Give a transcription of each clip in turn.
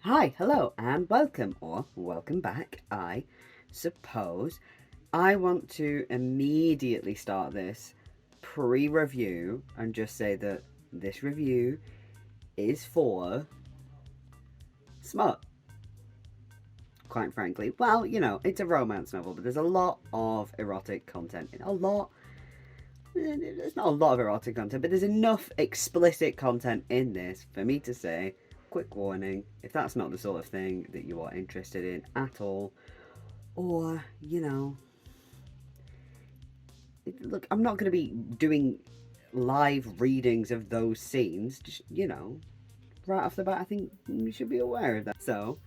Hi, hello, and welcome, or welcome back, I suppose. I want to immediately start this pre-review and just say that this review is for smut, quite frankly. Well, it's a romance novel, but there's a lot of erotic content. There's not a lot of erotic content, but there's enough explicit content in this for me to say, quick warning, if that's not the sort of thing that you are interested in at all, or, look, I'm not going to be doing live readings of those scenes, just, right off the bat, I think you should be aware of that. So,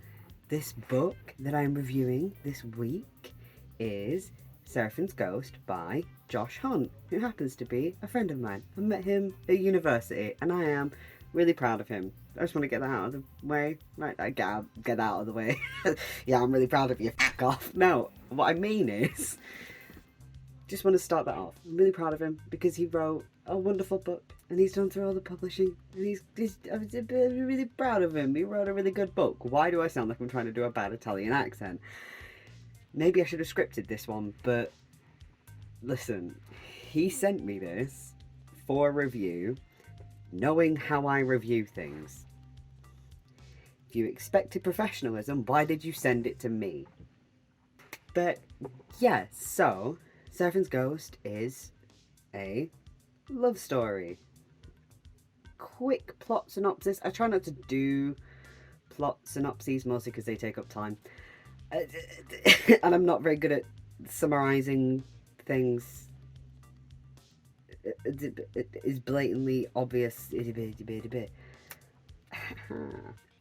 this book that I'm reviewing this week is Seraphim's Ghost by Josh Hunt, who happens to be a friend of mine. I met him at university, and I am really proud of him. I just want to get that out of the way. Right, get out of the way. Yeah, I'm really proud of you. Fuck off. No, what I mean is, just want to start that off. I'm really proud of him because he wrote a wonderful book and he's done through all the publishing. And I'm really proud of him. He wrote a really good book. Why do I sound like I'm trying to do a bad Italian accent? Maybe I should have scripted this one, but listen, he sent me this for review, knowing how I review things. If you expected professionalism, why did you send it to me? But yeah, so Seraphim's Ghost is a love story. Quick plot synopsis. I try not to do plot synopses mostly because they take up time. And I'm not very good at summarizing things. It is blatantly obvious.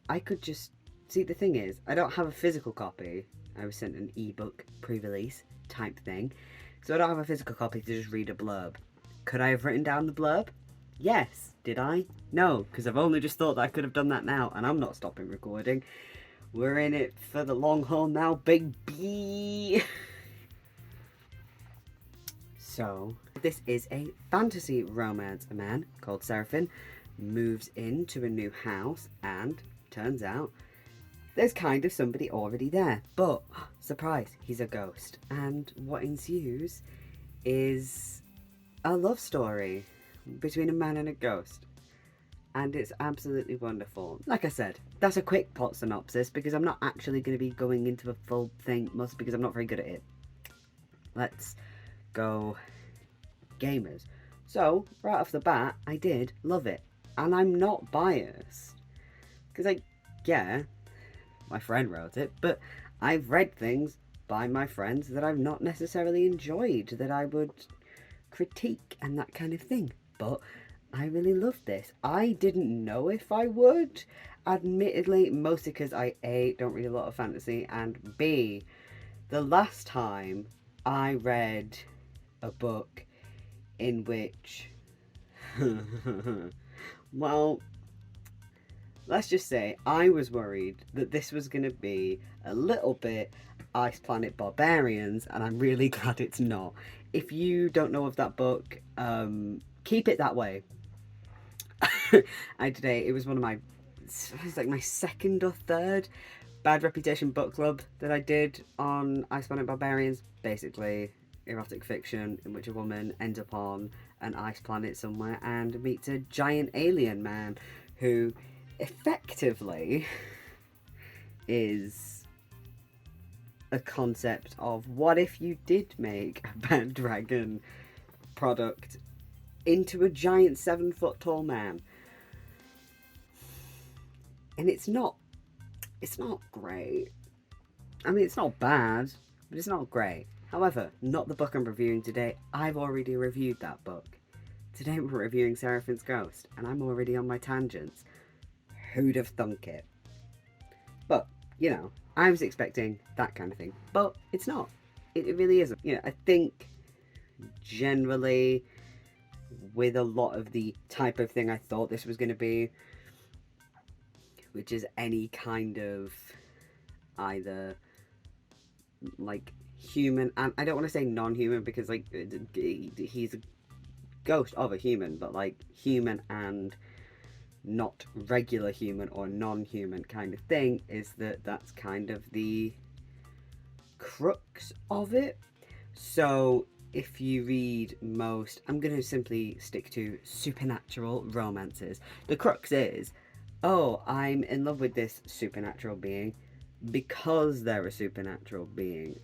I could just see, the thing is, I don't have a physical copy. I was sent an ebook pre-release type thing, so I don't have a physical copy to just read a blurb. Could I have written down the blurb? Yes. Did I? No, because I've only just thought that I could have done that now, and I'm not stopping recording. We're in it for the long haul now, big B. So, this is a fantasy romance. A man called Seraphim moves into a new house, and turns out there's kind of somebody already there. But, surprise, he's a ghost. And what ensues is a love story between a man and a ghost. And it's absolutely wonderful. Like I said, that's a quick plot synopsis because I'm not actually going to be going into a full thing, mostly because I'm not very good at it. Let's go gamers. So, right off the bat, I did love it. And I'm not biased. Because, yeah, my friend wrote it, but I've read things by my friends that I've not necessarily enjoyed, that I would critique and that kind of thing. But I really loved this. I didn't know if I would, admittedly, mostly because I A, don't read a lot of fantasy, and B, the last time I read a book in which, well, let's just say I was worried that this was going to be a little bit Ice Planet Barbarians, and I'm really glad it's not. If you don't know of that book, keep it that way. It was one of my, it's like my second or third Bad Reputation book club that I did on Ice Planet Barbarians. Basically, erotic fiction in which a woman ends up on an ice planet somewhere and meets a giant alien man who effectively is a concept of what if you did make a bad dragon product into a giant 7 foot tall man. And it's not great. I mean, it's not bad, but it's not great. However, not the book I'm reviewing today. I've already reviewed that book. Today we're reviewing Seraphim's Ghost, and I'm already on my tangents. Who'd have thunk it? But, I was expecting that kind of thing. But it's not. It really isn't. I think generally with a lot of the type of thing I thought this was going to be, which is any kind of either like human, and I don't want to say non-human because he's a ghost of a human, but like human and not regular human or non-human kind of thing, is that that's kind of the crux of it. So if you read most, I'm going to simply stick to supernatural romances. The crux is, oh, I'm in love with this supernatural being because they're a supernatural being.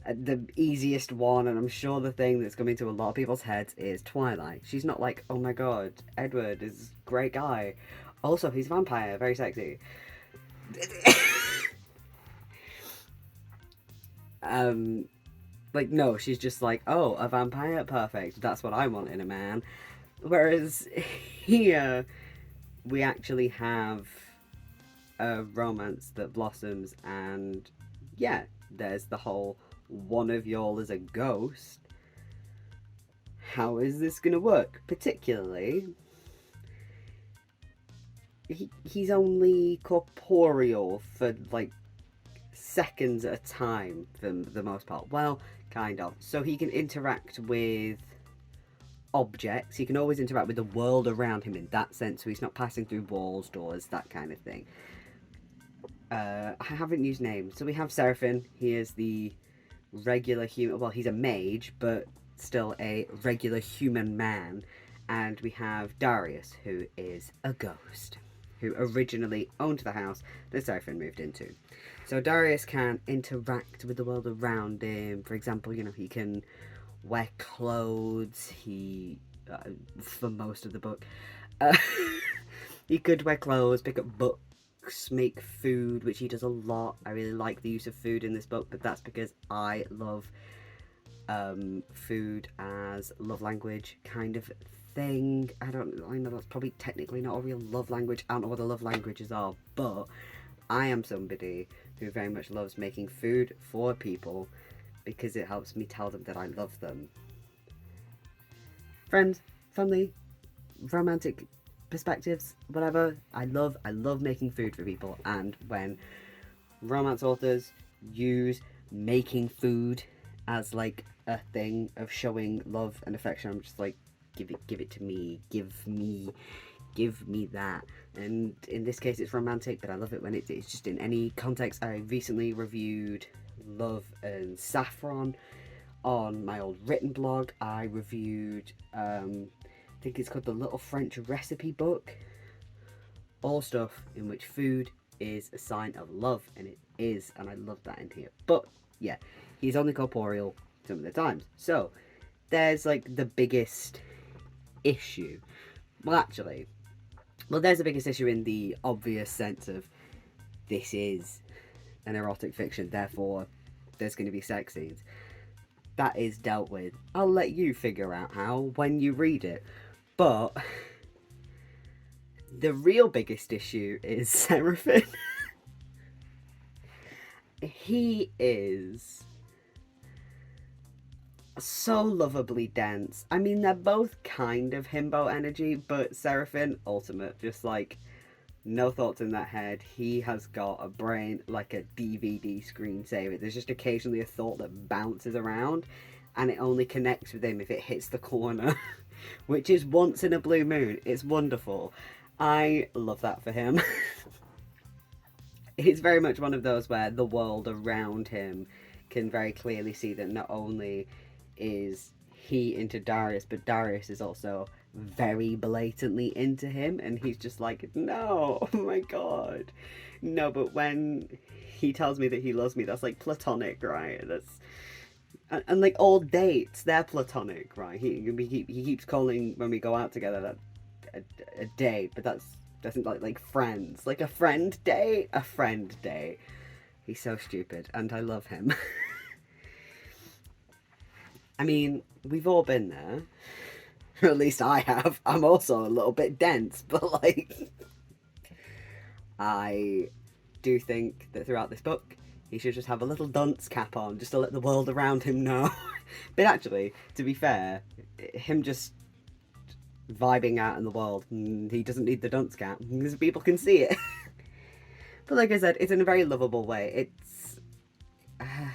The easiest one, and I'm sure the thing that's coming to a lot of people's heads, is Twilight. She's not like, oh my god, Edward is a great guy. Also, he's a vampire, very sexy. Like, no, she's just like, oh, a vampire, perfect, that's what I want in a man. Whereas here, we actually have a romance that blossoms, and yeah, there's the whole one of y'all is a ghost. How is this gonna work? Particularly, he's only corporeal for like seconds at a time for the most part. Well, kind of. So he can interact with objects. He can always interact with the world around him in that sense. So he's not passing through walls, doors, that kind of thing. I haven't used names. So we have Seraphim. He is the regular human. Well, he's a mage, but still a regular human man. And we have Darius, who is a ghost, who originally owned the house that Seraphim moved into. So Darius can interact with the world around him. For example, you know, he can wear clothes. He, for most of the book, he could wear clothes, pick up books, make food, which he does a lot. I really like the use of food in this book, but that's because I love food as love language kind of thing. I know that's probably technically not a real love language. I don't know what the love languages are, but I am somebody who very much loves making food for people because it helps me tell them that I love them. Friends, family, romantic perspectives, whatever. I love making food for people, and when romance authors use making food as like a thing of showing love and affection, I'm just like, give it to me, give me that. And in this case it's romantic, but I love it when it's just in any context. I recently reviewed Love and Saffron on my old written blog. I reviewed I think it's called The Little French Recipe Book. All stuff in which food is a sign of love, and it is, and I love that in here. But yeah, he's only corporeal some of the times. So there's like the biggest issue. Well, there's the biggest issue in the obvious sense of this is an erotic fiction, therefore there's going to be sex scenes. That is dealt with. I'll let you figure out how when you read it. But the real biggest issue is Seraphim. He is so lovably dense. I mean, they're both kind of himbo energy, but Seraphim, ultimate, just like, no thoughts in that head. He has got a brain like a DVD screensaver. There's just occasionally a thought that bounces around, and it only connects with him if it hits the corner, which is once in a blue moon. It's wonderful. I love that for him. It's very much one of those where the world around him can very clearly see that not only is he into Darius, but Darius is also very blatantly into him, and he's just like, no, oh my god, no. But when he tells me that he loves me, that's like platonic, right? That's and like all dates, they're platonic, right? He keeps calling when we go out together that a date, but that's doesn't like friends, like a friend date. He's so stupid, and I love him. I mean, we've all been there. Or at least I have. I'm also a little bit dense, but like, I do think that throughout this book, he should just have a little dunce cap on, just to let the world around him know. But actually, to be fair, him just vibing out in the world, he doesn't need the dunce cap, because people can see it. But like I said, it's in a very lovable way. It's...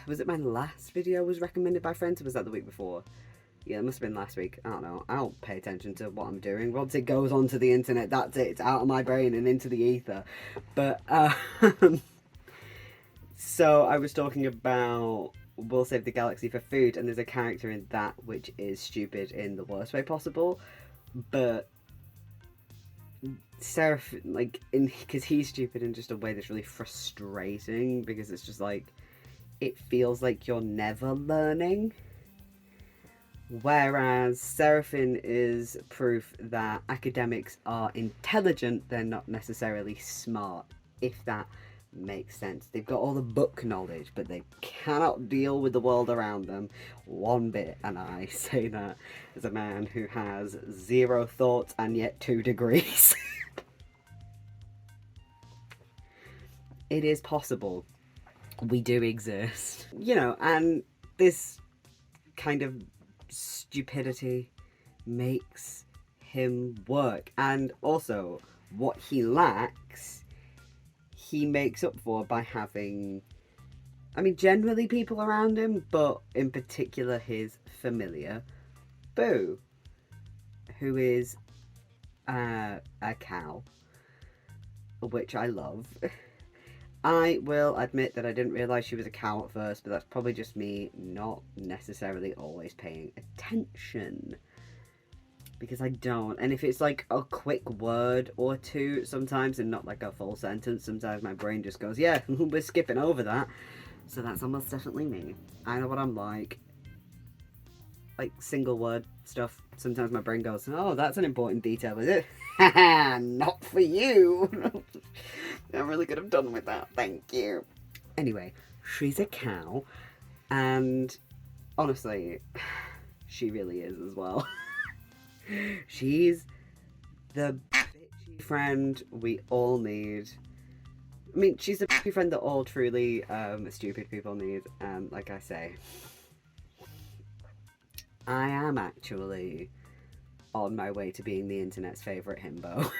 was it my last video was recommended by friends, or was that the week before? Yeah, it must have been last week. I don't know. I don't pay attention to what I'm doing. Once it goes onto the internet, that's it. It's out of my brain and into the ether. But, so I was talking about We'll Save the Galaxy for Food, and there's a character in that which is stupid in the worst way possible. But Seraphim, like, because he's stupid in just a way that's really frustrating, because it's just like, it feels like you're never learning. Whereas Seraphim is proof that academics are intelligent, they're not necessarily smart, if that makes sense. They've got all the book knowledge, but they cannot deal with the world around them one bit. And I say that as a man who has 0 thoughts and yet 2 degrees. It is possible. We do exist. You know, and this kind of stupidity makes him work. And also, what he lacks, he makes up for by having, I mean, generally people around him, but in particular his familiar, Boo, who is a cow, which I love. I will admit that I didn't realise she was a cow at first, but that's probably just me not necessarily always paying attention. Because I don't. And if it's like a quick word or two sometimes and not like a full sentence, sometimes my brain just goes, yeah, we're skipping over that. So that's almost definitely me. I know what I'm like. Like single word stuff. Sometimes my brain goes, oh, that's an important detail, is it? Haha, not for you. I really could have done with that, thank you. Anyway, she's a cow, and honestly, she really is as well. She's the bitchy friend we all need. I mean, she's the bitchy friend that all truly stupid people need, and like I say, I am actually on my way to being the internet's favourite himbo.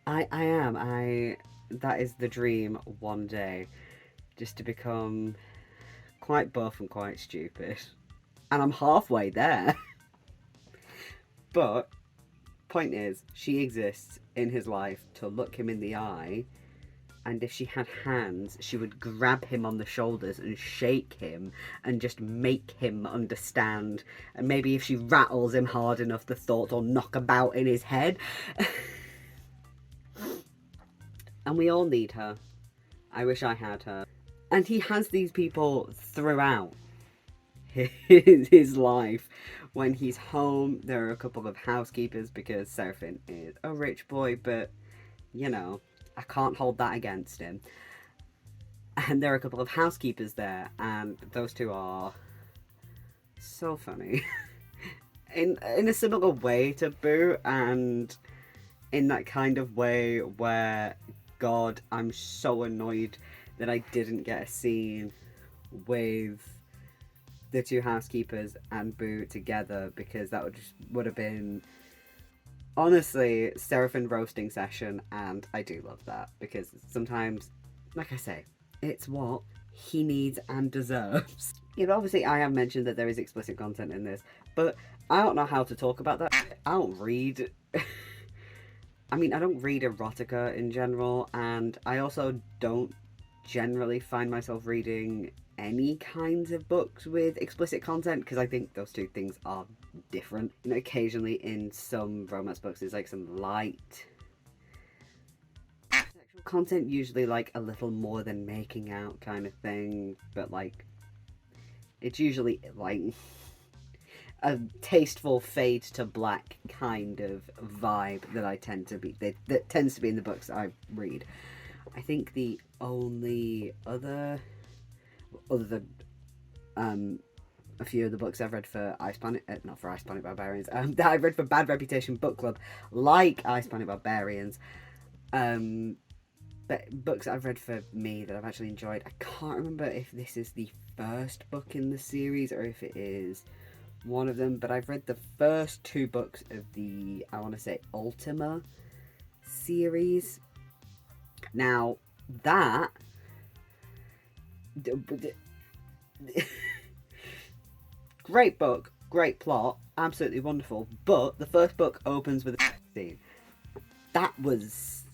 I am. That is the dream one day. Just to become quite buff and quite stupid. And I'm halfway there. But, point is, she exists in his life to look him in the eye. And if she had hands, she would grab him on the shoulders and shake him and just make him understand. And maybe if she rattles him hard enough, the thoughts will knock about in his head. And we all need her. I wish I had her. And he has these people throughout his life. When he's home, there are a couple of housekeepers because Seraphim is a rich boy, but, you know, I can't hold that against him. And there are a couple of housekeepers there, and those two are so funny. in a similar way to Boo, and in that kind of way where, God, I'm so annoyed that I didn't get a scene with the two housekeepers and Boo together, because that would have been, honestly, Seraphim roasting session, and I do love that, because sometimes, like I say, it's what he needs and deserves. You know, obviously I have mentioned that there is explicit content in this, but I don't know how to talk about that. I don't read... I mean, I don't read erotica in general, and I also don't generally find myself reading any kinds of books with explicit content, because I think those two things are different. You know, occasionally in some romance books there's like some light sexual content, usually like a little more than making out kind of thing, but like it's usually like a tasteful fade to black kind of vibe that I tend to be that tends to be in the books that I read. I think the only other than a few of the books I've read for Ice Planet, not for Ice Planet Barbarians, that I've read for Bad Reputation Book Club, like Ice Planet Barbarians, but books I've read for me that I've actually enjoyed. I can't remember if this is the first book in the series or if it is one of them, but I've read the first 2 books of the, I want to say, Ultima series. Now, that... Great book, great plot, absolutely wonderful. But the first book opens with a scene. That was...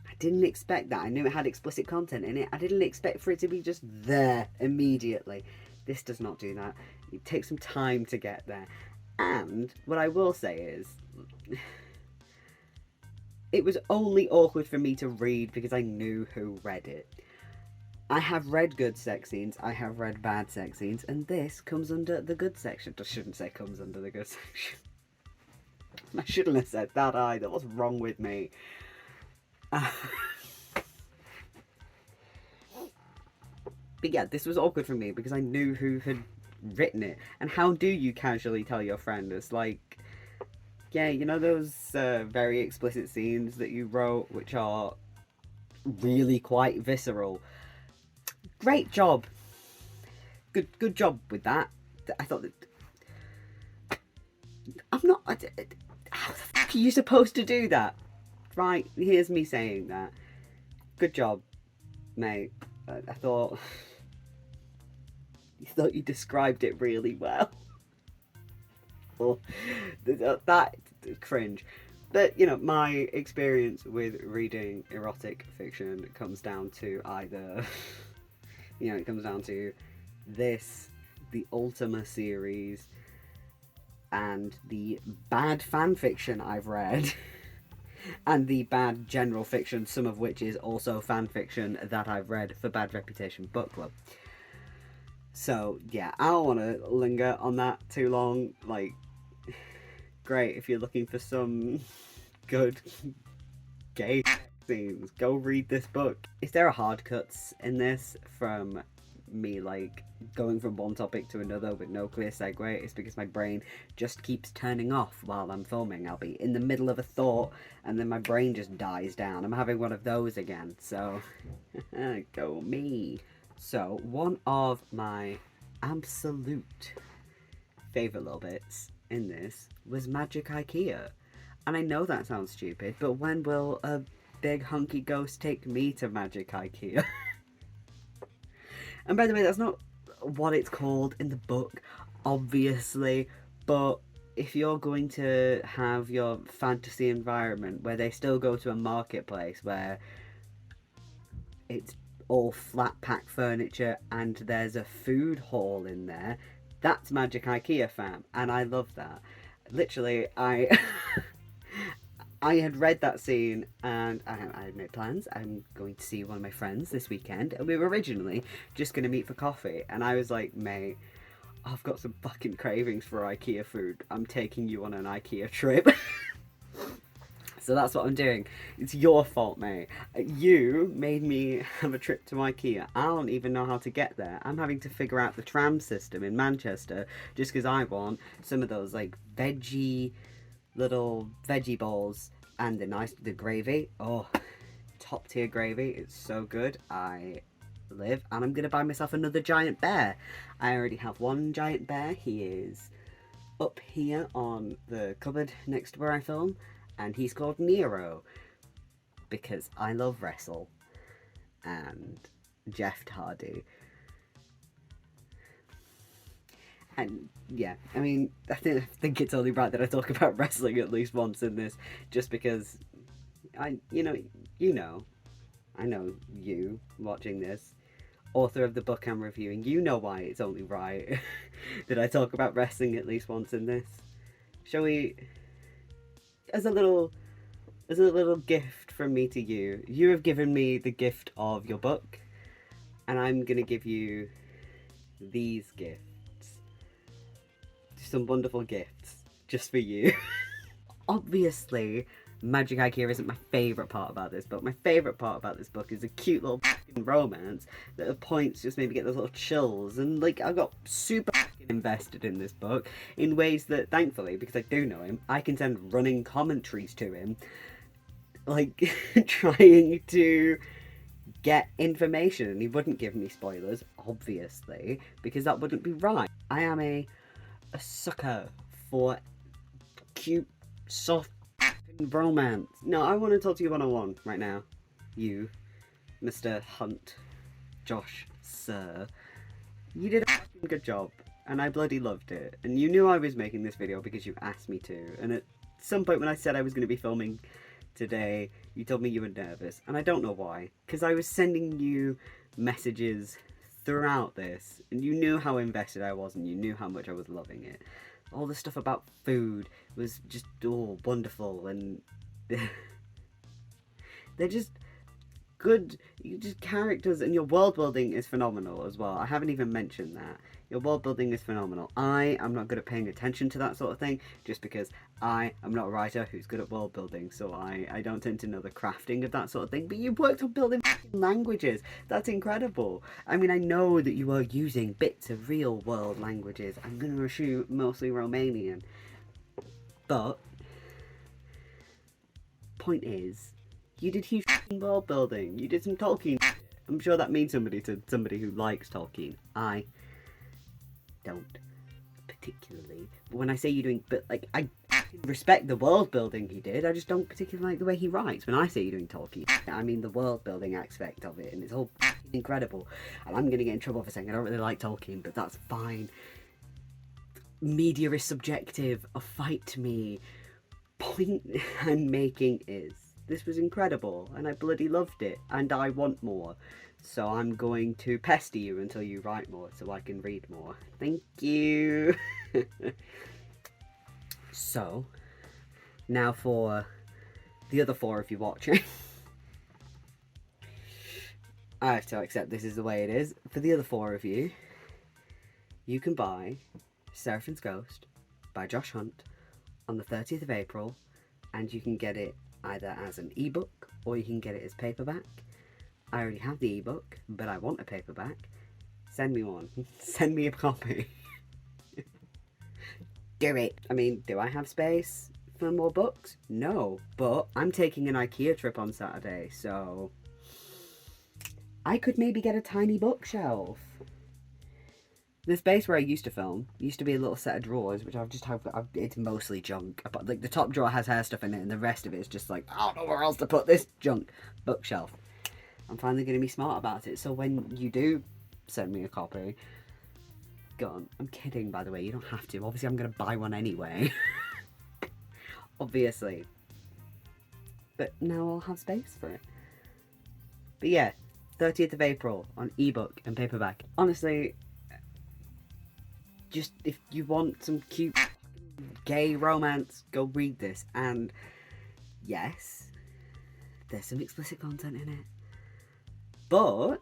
I didn't expect that. I knew it had explicit content in it. I didn't expect for it to be just there immediately. This does not do that. It takes some time to get there. And what I will say is... it was only awkward for me to read because I knew who read it. I have read good sex scenes, I have read bad sex scenes, and this comes under the good section. I shouldn't say comes under the good section. I shouldn't have said that either. What's wrong with me? But yeah, this was awkward for me because I knew who had written it. And how do you casually tell your friend? It's like, yeah, you know those very explicit scenes that you wrote, which are really quite visceral. Great job. Good job with that. I thought that... I'm not... How the fuck are you supposed to do that? Right, here's me saying that. Good job, mate. I thought... you thought you described it really well. Well, that cringe. But, you know, my experience with reading erotic fiction comes down to either... you know, it comes down to this, the Ultima series, and the bad fan fiction I've read, and the bad general fiction, some of which is also fan fiction that I've read for Bad Reputation Book Club. So, yeah, I don't want to linger on that too long. Like, great, if you're looking for some good gay scenes, go read this book. If there are hard cuts in this from me like going from one topic to another with no clear segue, it's because my brain just keeps turning off while I'm filming. I'll be in the middle of a thought and then my brain just dies down. I'm having one of those again, so go me. So one of my absolute favourite little bits in this was Magic IKEA. And I know that sounds stupid, but when will a big hunky ghost take me to Magic IKEA? And by the way, that's not what it's called in the book, obviously, but if you're going to have your fantasy environment where they still go to a marketplace where it's all flat pack furniture and there's a food hall in there, that's Magic IKEA, fam, and I love that. Literally, I had read that scene and I had made plans. I'm going to see one of my friends this weekend, and we were originally just going to meet for coffee, and I was like, mate, I've got some fucking cravings for IKEA food. I'm taking you on an IKEA trip. So that's what I'm doing. It's your fault, mate. You made me have a trip to IKEA. I don't even know how to get there. I'm having to figure out the tram system in Manchester just because I want some of those like little veggie balls and the gravy. Oh, top tier gravy. It's so good. I live, and I'm gonna buy myself another giant bear. I already have one giant bear. He is up here on the cupboard next to where I film, and he's called Nero because I love wrestle and Jeff Hardy. And yeah, I mean, I think it's only right that I talk about wrestling at least once in this, just because I know you watching this, author of the book I'm reviewing, you know why it's only right that I talk about wrestling at least once in this. Shall we, as a little gift from me to you, you have given me the gift of your book, and I'm gonna give you these gifts. Some wonderful gifts just for you. Obviously, Magic IKEA isn't my favourite part about this book. My favourite part about this book is a cute little romance that at points just made me get those little chills, and like I got super invested in this book in ways that, thankfully, because I do know him, I can send running commentaries to him, like trying to get information, and he wouldn't give me spoilers, obviously, because that wouldn't be right. I am a sucker for cute, soft romance. No, I want to talk to you one-on-one right now. You, Mr. Hunt, Josh, sir. You did a good job. And I bloody loved it. And you knew I was making this video because you asked me to. And at some point when I said I was going to be filming today, you told me you were nervous. And I don't know why. Because I was sending you messages throughout this. And you knew how invested I was and you knew how much I was loving it. All the stuff about food was just all wonderful. And they're just good characters, and your world building is phenomenal as well. I haven't even mentioned that. Your world building is phenomenal. I am not good at paying attention to that sort of thing just because I am not a writer who's good at world building, so I don't tend to know the crafting of that sort of thing. But you've worked on building languages. That's incredible. I mean, I know that you are using bits of real world languages. I'm going to assume mostly Romanian. But point is, you did huge world building. You did some Tolkien. I'm sure that means somebody to somebody who likes Tolkien. I don't particularly. But when I say you're doing, but like, I respect the world building he did. I just don't particularly like the way he writes. When I say you're doing Tolkien, I mean the world building aspect of it, and it's all incredible. And I'm gonna get in trouble for saying I don't really like Tolkien, but that's fine. Media is subjective. A fight to me. Point I'm making is, this was incredible, and I bloody loved it, and I want more. So I'm going to pester you until you write more, so I can read more. Thank you. So, now for the other 4 of you watching. I have to accept this is the way it is. For the other 4 of you, you can buy Seraphim's Ghost by Josh Hunt on the 30th of April, and you can get it either as an ebook or you can get it as paperback. I already have the ebook, but I want a paperback. Send me one. Send me a copy. Do it. I mean, do I have space for more books? No, but I'm taking an IKEA trip on Saturday, so I could maybe get a tiny bookshelf. The space where I used to film used to be a little set of drawers, which it's mostly junk. Like, the top drawer has hair stuff in it, and the rest of it is just like, I don't know where else to put this junk. Bookshelf. I'm finally going to be smart about it, so when you do send me a copy, go on. I'm kidding, by the way, you don't have to. Obviously, I'm going to buy one anyway. Obviously. But now I'll have space for it. But yeah, 30th of April on ebook and paperback. Honestly, just if you want some cute gay romance, go read this. And yes, there's some explicit content in it, but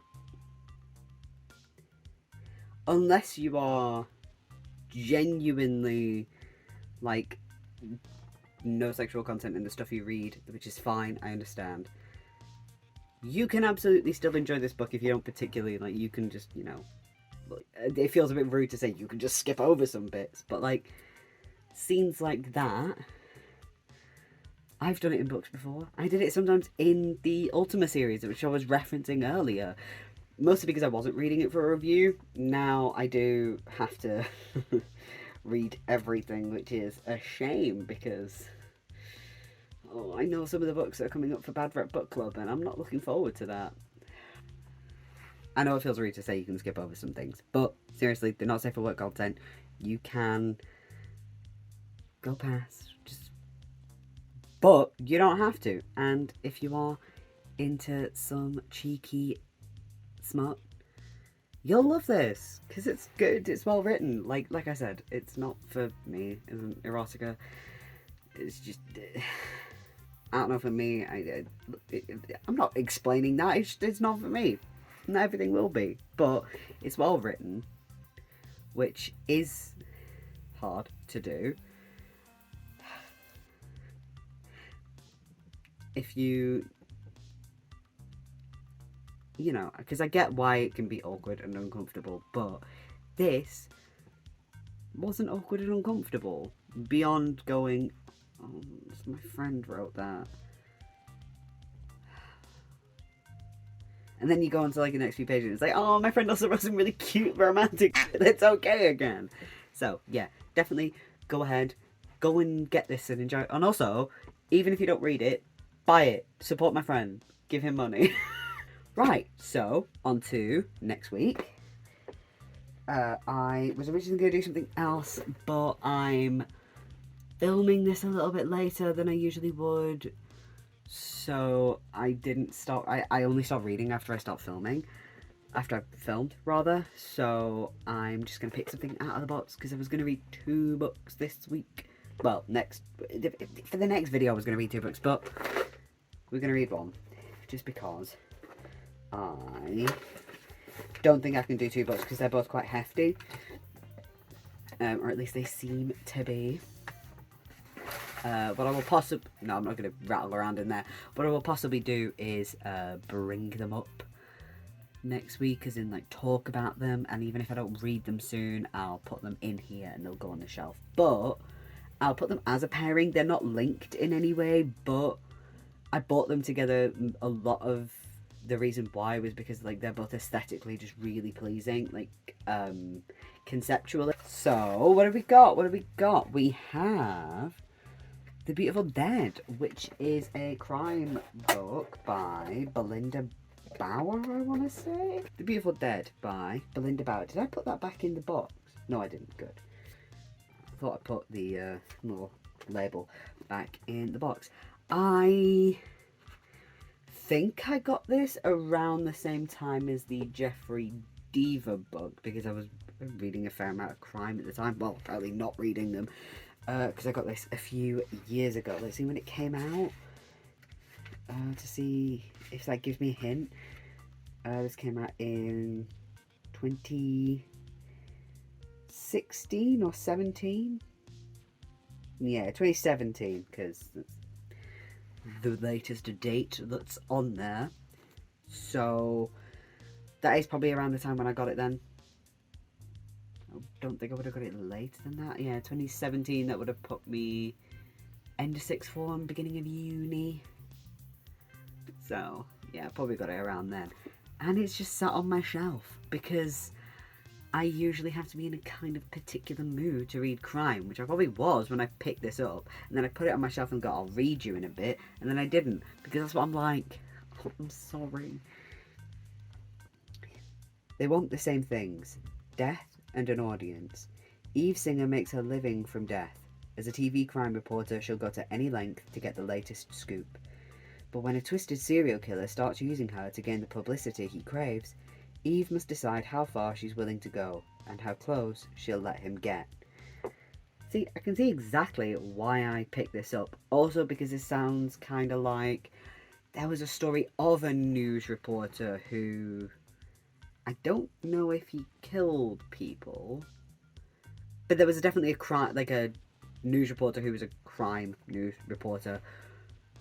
unless you are genuinely like no sexual content in the stuff you read, which is fine, I understand, you can absolutely still enjoy this book if you don't particularly like. You can just, you know, it feels a bit rude to say you can just skip over some bits, but like scenes like that, I've done it in books before. I did it sometimes in the Ultima series, which I was referencing earlier, mostly because I wasn't reading it for a review. Now I do have to read everything, which is a shame because I know some of the books that are coming up for Bad Rep Book Club, and I'm not looking forward to that. I know it feels rude to say you can skip over some things, but seriously, they're not safe for work content. You can go past, but you don't have to. And if you are into some cheeky smut, you'll love this because it's good. It's well written. Like I said, it's not for me as an erotica. It's just, I don't know, for me. I'm not explaining that. It's not for me. Not everything will be, but it's well written, which is hard to do. If you know, because I get why it can be awkward and uncomfortable, but this wasn't awkward and uncomfortable beyond going, oh, my friend wrote that. And then you go on to like the next few pages and it's like, oh, my friend also wrote some really cute romantic shit. It's okay again. So yeah, definitely go ahead, go and get this and enjoy it. And also, even if you don't read it, buy it, support my friend, give him money. Right, so on to next week. I was originally going to do something else, but I'm filming this a little bit later than I usually would. So I didn't stop. I only stopped reading after I stopped filming. After I filmed, rather. So I'm just going to pick something out of the box because I was going to read 2 books this week. Well, for the next video I was going to read 2 books, but we're going to read 1. Just because I don't think I can do 2 books because they're both quite hefty. Or at least they seem to be. What I will possibly... No, I'm not going to rattle around in there. What I will possibly do is bring them up next week, as in like talk about them, and even if I don't read them soon, I'll put them in here and they'll go on the shelf. But I'll put them as a pairing. They're not linked in any way, but I bought them together. A lot of the reason why was because like they're both aesthetically just really pleasing, like conceptually. So what have we got? We have The Beautiful Dead, which is a crime book by Belinda Bauer, I want to say. The Beautiful Dead by Belinda Bauer. Did I put that back in the box? No, I didn't. Good. I thought I put the little label back in the box. I think I got this around the same time as the Jeffrey Deaver book, because I was reading a fair amount of crime at the time. Well, apparently not reading them, because I got this a few years ago. Let's see when it came out, to see if that gives me a hint. This came out in 2016 or 17. Yeah, 2017, because that's the latest date that's on there. So that is probably around the time when I got it then. I don't think I would have got it later than that. Yeah, 2017, that would have put me end of 6th form, beginning of uni. So yeah, I probably got it around then. And it's just sat on my shelf because I usually have to be in a kind of particular mood to read crime, which I probably was when I picked this up. And then I put it on my shelf and got, I'll read you in a bit. And then I didn't, because that's what I'm like. I'm sorry. They want the same things: death and an audience. Eve Singer makes her living from death. As a TV crime reporter, she'll go to any length to get the latest scoop. But when a twisted serial killer starts using her to gain the publicity he craves, Eve must decide how far she's willing to go and how close she'll let him get. See, I can see exactly why I picked this up. Also because it sounds kind of like there was a story of a news reporter who... I don't know if he killed people, but there was definitely a crime, like a news reporter who was a crime news reporter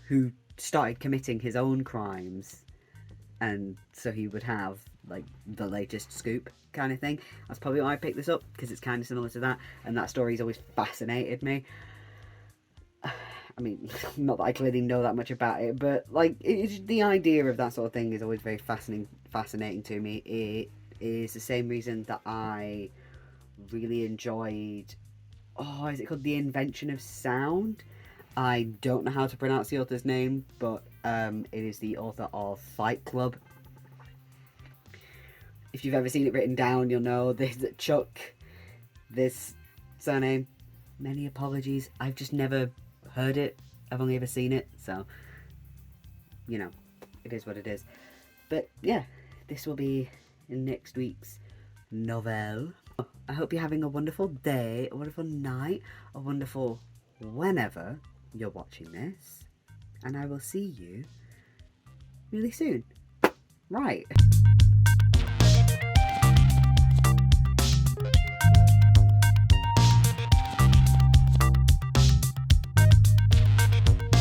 who started committing his own crimes, and so he would have like the latest scoop kind of thing. That's probably why I picked this up, because it's kind of similar to that, and that story's always fascinated me. I mean, not that I clearly know that much about it, but like it's, the idea of that sort of thing is always very fascinating to me. It is the same reason that I really enjoyed, oh, is it called The Invention of Sound? I don't know how to pronounce the author's name, but it is the author of Fight Club. If you've ever seen it written down, you'll know this Chuck, this surname. Many apologies. I've just never heard it. I've only ever seen it, so you know, it is what it is. But yeah, this will be in next week's novel. I hope you're having a wonderful day, a wonderful night, a wonderful whenever you're watching this, and I will see you really soon. Right.